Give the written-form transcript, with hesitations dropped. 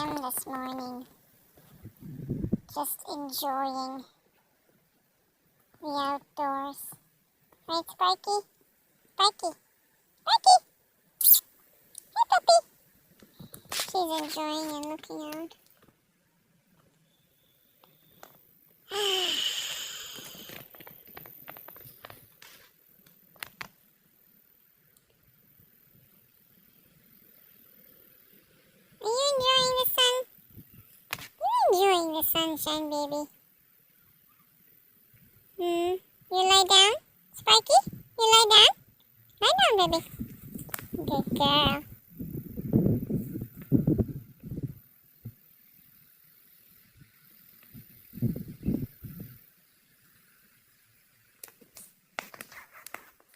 sun this morning. Just enjoying the outdoors. Right, Sparky? Sparky? Sparky? Hey, puppy. She's enjoying and looking out. Are you enjoying the sun? You're enjoying the sunshine, baby. You lie down? Sparky? You lie down? Lie down, baby. Good girl.